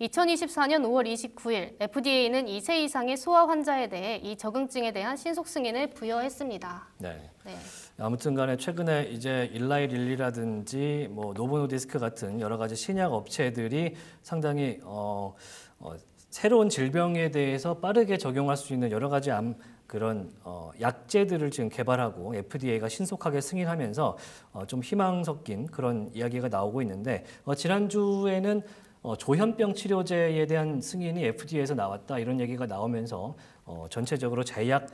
2024년 5월 29일 FDA는 2세 이상의 소아 환자에 대해 이 적응증에 대한 신속 승인을 부여했습니다. 네. 아무튼간에 최근에 이제 일라이 릴리라든지 노보 노디스크 같은 여러 가지 신약 업체들이 상당히 새로운 질병에 대해서 빠르게 적용할 수 있는 여러 가지 그런 약제들을 지금 개발하고 FDA가 신속하게 승인하면서 좀 희망 섞인 그런 이야기가 나오고 있는데 지난주에는 조현병 치료제에 대한 승인이 FDA에서 나왔다 이런 얘기가 나오면서 전체적으로 제약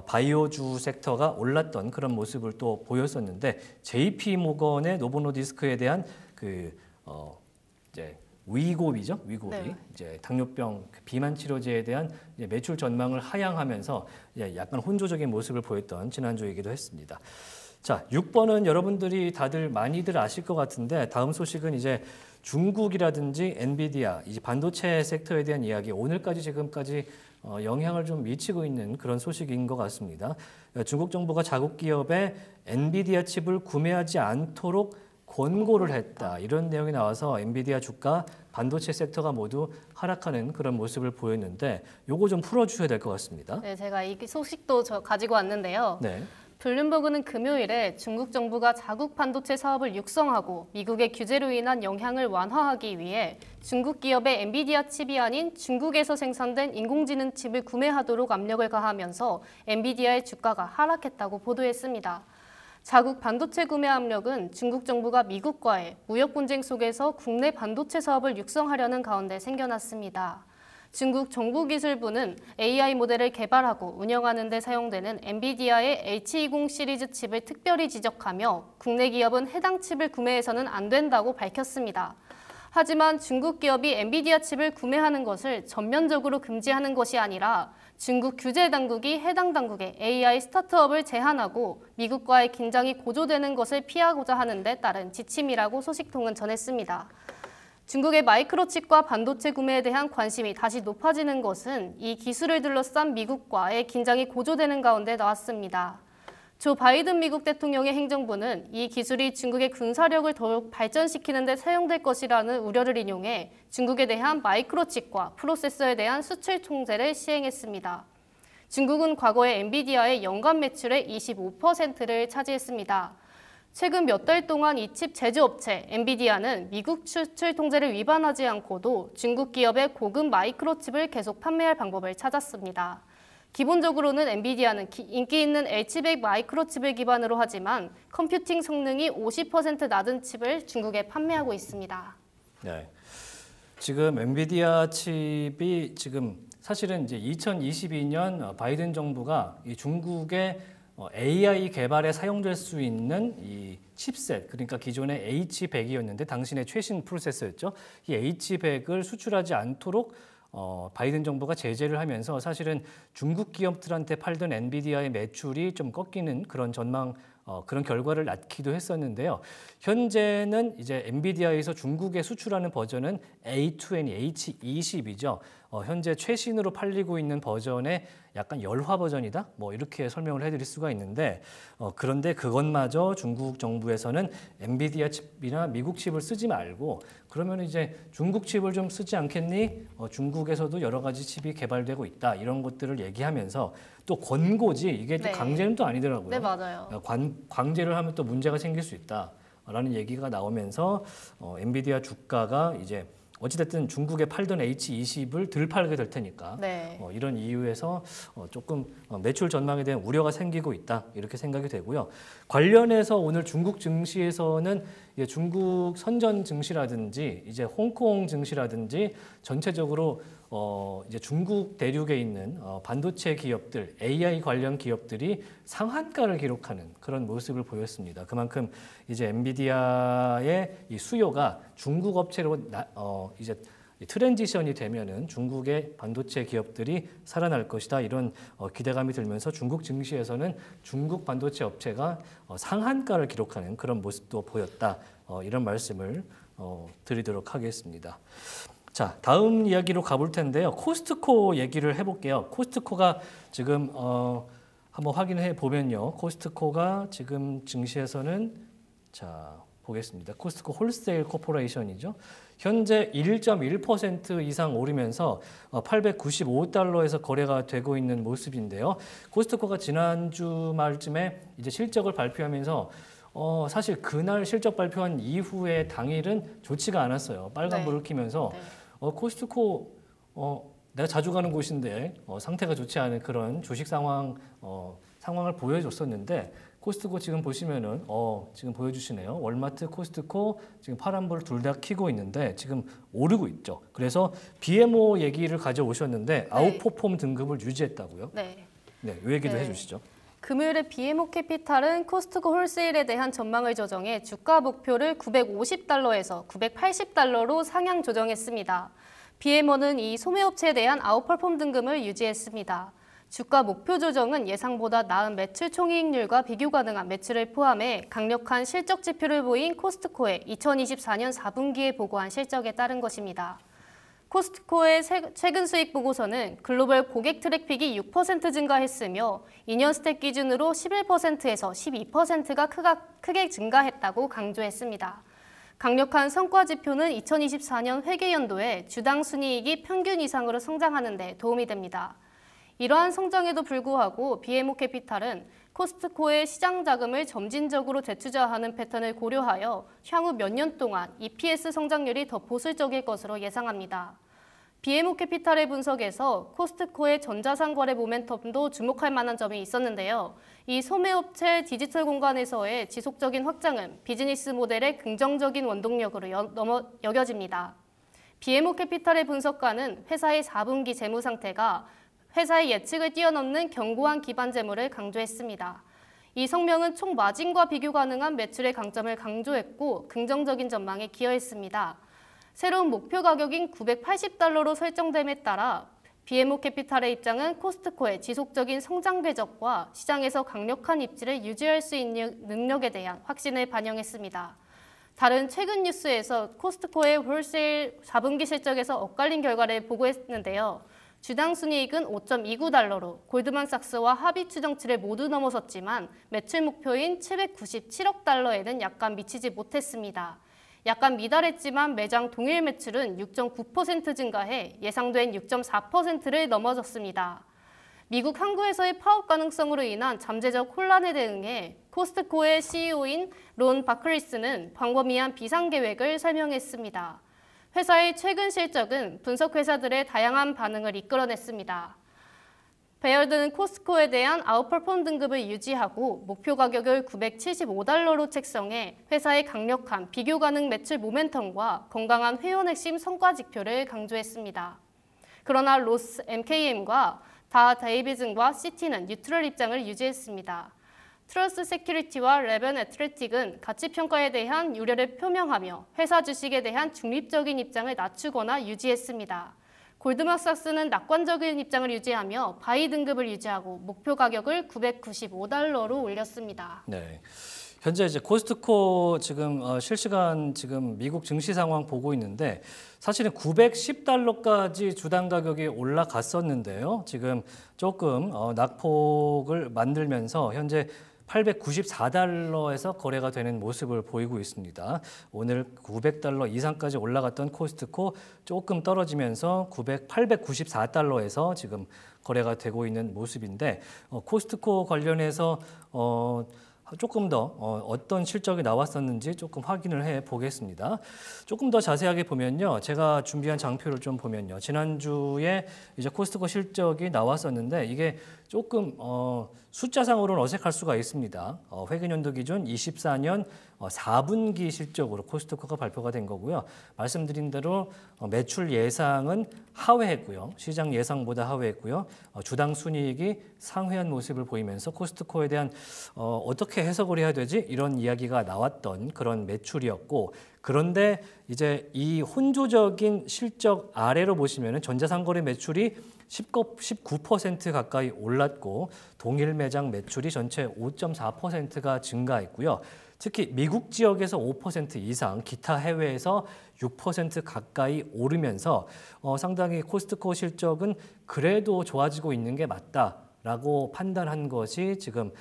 바이오주 섹터가 올랐던 그런 모습을 또 보였었는데 JP 모건의 노보 노디스크에 대한 이제 위고비죠. 네. 이제 당뇨병 비만 치료제에 대한 이제 매출 전망을 하향하면서 약간 혼조적인 모습을 보였던 지난주이기도 했습니다. 자, 6번은 여러분들이 다들 많이들 아실 것 같은데 다음 소식은 이제 중국이라든지 엔비디아, 이제 반도체 섹터에 대한 이야기, 오늘까지 지금까지 영향을 좀 미치고 있는 그런 소식인 것 같습니다. 중국 정부가 자국 기업에 엔비디아 칩을 구매하지 않도록 권고를 했다. 이런 내용이 나와서 엔비디아 주가, 반도체 섹터가 모두 하락하는 그런 모습을 보였는데 요거 좀 풀어주셔야 될 것 같습니다. 네, 제가 이 소식도 가지고 왔는데요. 네. 블룸버그는 금요일에 중국 정부가 자국 반도체 사업을 육성하고 미국의 규제로 인한 영향을 완화하기 위해 중국 기업의 엔비디아 칩이 아닌 중국에서 생산된 인공지능 칩을 구매하도록 압력을 가하면서 엔비디아의 주가가 하락했다고 보도했습니다. 자국 반도체 구매 압력은 중국 정부가 미국과의 무역 분쟁 속에서 국내 반도체 사업을 육성하려는 가운데 생겨났습니다. 중국 정보기술부는 AI 모델을 개발하고 운영하는 데 사용되는 엔비디아의 H20 시리즈 칩을 특별히 지적하며 국내 기업은 해당 칩을 구매해서는 안 된다고 밝혔습니다. 하지만 중국 기업이 엔비디아 칩을 구매하는 것을 전면적으로 금지하는 것이 아니라 중국 규제 당국이 해당 당국의 AI 스타트업을 제한하고 미국과의 긴장이 고조되는 것을 피하고자 하는 데 따른 지침이라고 소식통은 전했습니다. 중국의 마이크로칩과 반도체 구매에 대한 관심이 다시 높아지는 것은 이 기술을 둘러싼 미국과의 긴장이 고조되는 가운데 나왔습니다. 조 바이든 미국 대통령의 행정부는 이 기술이 중국의 군사력을 더욱 발전시키는 데 사용될 것이라는 우려를 인용해 중국에 대한 마이크로칩과 프로세서에 대한 수출 통제를 시행했습니다. 중국은 과거에 엔비디아의 연간 매출의 25%를 차지했습니다. 최근 몇 달 동안 이 칩 제조업체 엔비디아는 미국 수출 통제를 위반하지 않고도 중국 기업의 고급 마이크로칩을 계속 판매할 방법을 찾았습니다. 기본적으로는 엔비디아는 인기 있는 H100 마이크로칩을 기반으로 하지만 컴퓨팅 성능이 50% 낮은 칩을 중국에 판매하고 있습니다. 네, 지금 엔비디아 칩이 지금 사실은 이제 2022년 바이든 정부가 이 중국의 AI 개발에 사용될 수 있는 이 칩셋, 그러니까 기존의 H100이었는데 당신의 최신 프로세서였죠. 이 H100을 수출하지 않도록 바이든 정부가 제재를 하면서 사실은 중국 기업들한테 팔던 엔비디아의 매출이 좀 꺾이는 그런 전망, 그런 결과를 낳기도 했었는데요. 현재는 이제 엔비디아에서 중국에 수출하는 버전은 A20, H20이죠. 현재 최신으로 팔리고 있는 버전의 약간 열화 버전이다? 뭐 이렇게 설명을 해드릴 수가 있는데 그런데 그것마저 중국 정부에서는 엔비디아 칩이나 미국 칩을 쓰지 말고 그러면 이제 중국 칩을 좀 쓰지 않겠니? 중국에서도 여러 가지 칩이 개발되고 있다. 이런 것들을 얘기하면서 또 권고지 이게 또 네. 강제는 또 아니더라고요. 네, 맞아요. 강제를 하면 또 문제가 생길 수 있다라는 얘기가 나오면서 엔비디아 주가가 이제 어찌됐든 중국에 팔던 H20을 덜 팔게 될 테니까 네. 이런 이유에서 조금 매출 전망에 대한 우려가 생기고 있다 이렇게 생각이 되고요. 관련해서 오늘 중국 증시에서는 중국 선전 증시라든지 이제 홍콩 증시라든지 전체적으로 이제 중국 대륙에 있는 반도체 기업들, AI 관련 기업들이 상한가를 기록하는 그런 모습을 보였습니다. 그만큼 이제 엔비디아의 이 수요가 중국 업체로 이제 트랜지션이 되면은 중국의 반도체 기업들이 살아날 것이다 이런 기대감이 들면서 중국 증시에서는 중국 반도체 업체가 상한가를 기록하는 그런 모습도 보였다 이런 말씀을 드리도록 하겠습니다. 자, 다음 이야기로 가볼 텐데요. 코스트코 얘기를 해볼게요. 코스트코가 지금 한번 확인해 보면요. 코스트코가 지금 증시에서는 자 보겠습니다. 코스트코 홀세일 코퍼레이션이죠. 현재 1.1% 이상 오르면서 895달러에서 거래가 되고 있는 모습인데요. 코스트코가 지난주 말쯤에 이제 실적을 발표하면서 사실 그날 실적 발표한 이후에 당일은 좋지가 않았어요. 빨간불을 켜면서 네. 코스트코 내가 자주 가는 곳인데 상태가 좋지 않은 그런 주식 상황을 보여줬었는데 코스트코 지금 보시면은 지금 보여주시네요. 월마트, 코스트코 지금 파란불 둘 다 켜고 있는데 지금 오르고 있죠. 그래서 BMO 얘기를 가져오셨는데 아웃퍼폼 등급을 유지했다고요? 네. 네, 이 얘기도 해주시죠. 금요일에 BMO 캐피탈은 코스트코 홀세일에 대한 전망을 조정해 주가 목표를 950달러에서 980달러로 상향 조정했습니다. BMO는 이 소매업체에 대한 아웃퍼폼 등급을 유지했습니다. 주가 목표 조정은 예상보다 나은 매출 총이익률과 비교 가능한 매출을 포함해 강력한 실적 지표를 보인 코스트코의 2024년 4분기에 보고한 실적에 따른 것입니다. 코스트코의 최근 수익 보고서는 글로벌 고객 트래픽이 6% 증가했으며 2년 스택 기준으로 11%에서 12%가 크게 증가했다고 강조했습니다. 강력한 성과 지표는 2024년 회계연도에 주당 순이익이 평균 이상으로 성장하는 데 도움이 됩니다. 이러한 성장에도 불구하고 BMO 캐피탈은 코스트코의 시장 자금을 점진적으로 재투자하는 패턴을 고려하여 향후 몇 년 동안 EPS 성장률이 더 보수적일 것으로 예상합니다. BMO 캐피탈의 분석에서 코스트코의 전자상 거래 모멘텀도 주목할 만한 점이 있었는데요. 이 소매업체 디지털 공간에서의 지속적인 확장은 비즈니스 모델의 긍정적인 원동력으로 여겨집니다. BMO 캐피탈의 분석가는 회사의 4분기 재무 상태가 회사의 예측을 뛰어넘는 견고한 기반 재물을 강조했습니다. 이 성명은 총 마진과 비교 가능한 매출의 강점을 강조했고 긍정적인 전망에 기여했습니다. 새로운 목표 가격인 $980로 설정됨에 따라 BMO 캐피탈의 입장은 코스트코의 지속적인 성장 궤적과 시장에서 강력한 입지를 유지할 수 있는 능력에 대한 확신을 반영했습니다. 다른 최근 뉴스에서 코스트코의 홀세일 4분기 실적에서 엇갈린 결과를 보고했는데요. 주당 순이익은 $5.29로 골드만삭스와 합의 추정치를 모두 넘어섰지만 매출 목표인 $797억 약간 미치지 못했습니다. 약간 미달했지만 매장 동일 매출은 6.9% 증가해 예상된 6.4%를 넘어섰습니다. 미국 항구에서의 파업 가능성으로 인한 잠재적 혼란에 대응해 코스트코의 CEO인 론 바클리스는 광범위한 비상 계획을 설명했습니다. 회사의 최근 실적은 분석 회사들의 다양한 반응을 이끌어냈습니다. 베어드는 코스트코에 대한 아웃퍼폼 등급을 유지하고 목표 가격을 $975로 책정해 회사의 강력한 비교 가능 매출 모멘텀과 건강한 회원 핵심 성과 지표를 강조했습니다. 그러나 로스 MKM과 다 데이비슨과 시티는 뉴트럴 입장을 유지했습니다. 트러스트 세큐리티와 레벤 애틀레틱은 가치 평가에 대한 우려를 표명하며 회사 주식에 대한 중립적인 입장을 낮추거나 유지했습니다. 골드만삭스는 낙관적인 입장을 유지하며 바이 등급을 유지하고 목표 가격을 $995로 올렸습니다. 네. 현재 이제 코스트코 지금 실시간 지금 미국 증시 상황 보고 있는데 사실은 $910까지 주당 가격이 올라갔었는데요. 지금 조금 낙폭을 만들면서 현재 $894에서 거래가 되는 모습을 보이고 있습니다. 오늘 $900 이상까지 올라갔던 코스트코 조금 떨어지면서 $894에서 지금 거래가 되고 있는 모습인데 코스트코 관련해서 조금 더 어떤 실적이 나왔었는지 조금 확인을 해 보겠습니다. 조금 더 자세하게 보면요. 제가 준비한 장표를 좀 보면요. 지난주에 이제 코스트코 실적이 나왔었는데 이게 조금 숫자상으로는 어색할 수가 있습니다. 회계연도 기준 24년 4분기 실적으로 코스트코가 발표가 된 거고요. 말씀드린 대로 매출 예상은 하회했고요. 시장 예상보다 하회했고요. 주당 순이익이 상회한 모습을 보이면서 코스트코에 대한 어떻게 해석을 해야 되지? 이런 이야기가 나왔던 그런 매출이었고 그런데 이제 이 혼조적인 실적 아래로 보시면 전자상거래 매출이 19% 가까이 올랐고 동일 매장 매출이 전체 5.4%가 증가했고요. 특히 미국 지역에서 5% 이상, 기타 해외에서 6% 가까이 오르면서 상당히 코스트코 실적은 그래도 좋아지고 있는 게 맞다라고 판단한 것이 지금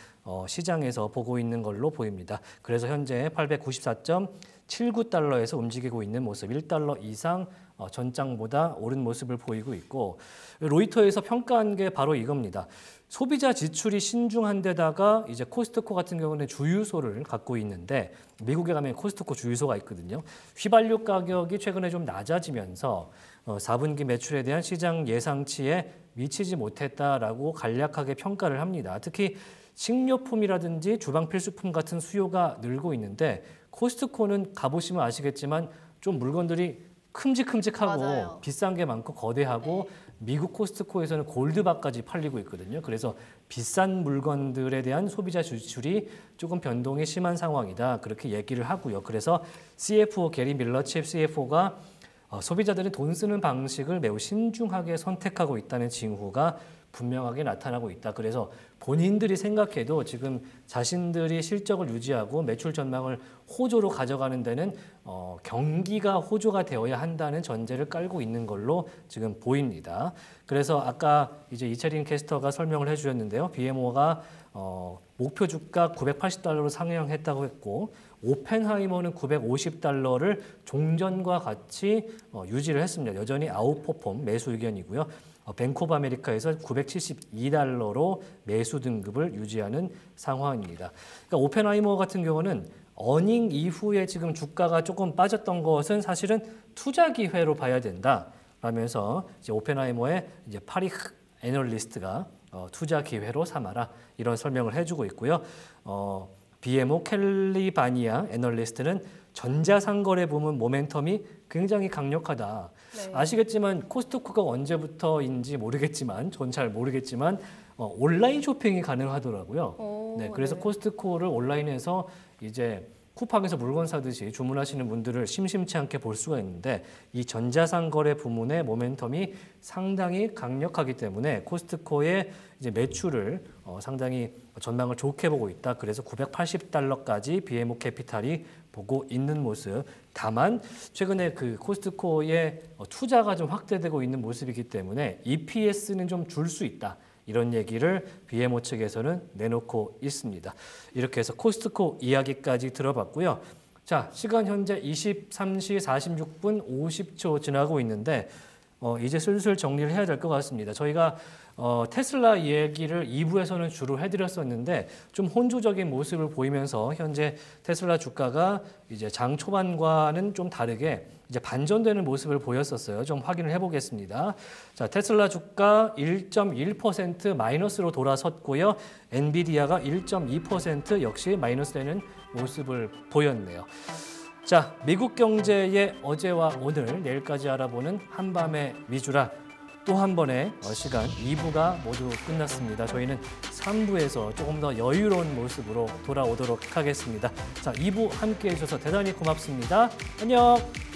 시장에서 보고 있는 걸로 보입니다. 그래서 현재 $894.79에서 움직이고 있는 모습, $1 이상 전장보다 오른 모습을 보이고 있고 로이터에서 평가한 게 바로 이겁니다. 소비자 지출이 신중한 데다가 이제 코스트코 같은 경우는 주유소를 갖고 있는데 미국에 가면 코스트코 주유소가 있거든요. 휘발유 가격이 최근에 좀 낮아지면서 4분기 매출에 대한 시장 예상치에 미치지 못했다라고 간략하게 평가를 합니다. 특히 식료품이라든지 주방 필수품 같은 수요가 늘고 있는데 코스트코는 가보시면 아시겠지만 좀 물건들이 큼직큼직하고 맞아요. 비싼 게 많고 거대하고 미국 코스트코에서는 골드바까지 팔리고 있거든요. 그래서 비싼 물건들에 대한 소비자 지출이 조금 변동이 심한 상황이다. 그렇게 얘기를 하고요. 그래서 CFO 게리 밀러 칩 CFO가 소비자들은 돈 쓰는 방식을 매우 신중하게 선택하고 있다는 징후가 분명하게 나타나고 있다. 그래서 본인들이 생각해도 지금 자신들이 실적을 유지하고 매출 전망을 호조로 가져가는 데는 경기가 호조가 되어야 한다는 전제를 깔고 있는 걸로 지금 보입니다. 그래서 아까 이제 이채린 캐스터가 설명을 해주셨는데요. BMO가 목표 주가 980달러로 상향했다고 했고 오펜하이머는 950달러를 종전과 같이 유지를 했습니다. 여전히 아웃퍼폼 매수 의견이고요. 뱅크 오브 아메리카에서 972달러로 매수 등급을 유지하는 상황입니다. 그러니까 오펜하이머 같은 경우는 어닝 이후에 지금 주가가 조금 빠졌던 것은 사실은 투자 기회로 봐야 된다. 라면서 이제 오펜하이머의 이제 파리흐 애널리스트가 투자 기회로 삼아라 이런 설명을 해주고 있고요. BMO 캘리바니아 애널리스트는 전자상거래 부문 모멘텀이 굉장히 강력하다. 네. 아시겠지만 코스트코가 언제부터인지 모르겠지만 전 잘 모르겠지만 온라인 쇼핑이 가능하더라고요. 네, 그래서 네. 코스트코를 온라인에서 이제 쿠팡에서 물건 사듯이 주문하시는 분들을 심심치 않게 볼 수가 있는데 이 전자상거래 부문의 모멘텀이 상당히 강력하기 때문에 코스트코의 이제 매출을 상당히 전망을 좋게 보고 있다. 그래서 980달러까지 BMO 캐피탈이 보고 있는 모습. 다만 최근에 그 코스트코의 투자가 좀 확대되고 있는 모습이기 때문에 EPS는 좀 줄 수 있다. 이런 얘기를 BMO 측에서는 내놓고 있습니다. 이렇게 해서 코스트코 이야기까지 들어봤고요. 자, 시간 현재 23시 46분 50초 지나고 있는데 이제 슬슬 정리를 해야 될 것 같습니다. 저희가 테슬라 얘기를 2부에서는 주로 해드렸었는데 좀 혼조적인 모습을 보이면서 현재 테슬라 주가가 이제 장 초반과는 좀 다르게 이제 반전되는 모습을 보였었어요. 좀 확인을 해보겠습니다. 자, 테슬라 주가 1.1% 마이너스로 돌아섰고요. 엔비디아가 1.2% 역시 마이너스되는 모습을 보였네요. 자, 미국 경제의 어제와 오늘, 내일까지 알아보는 한밤의 미주라 또 한 번의 시간 2부가 모두 끝났습니다. 저희는 3부에서 조금 더 여유로운 모습으로 돌아오도록 하겠습니다. 자, 2부 함께해 주셔서 대단히 고맙습니다. 안녕!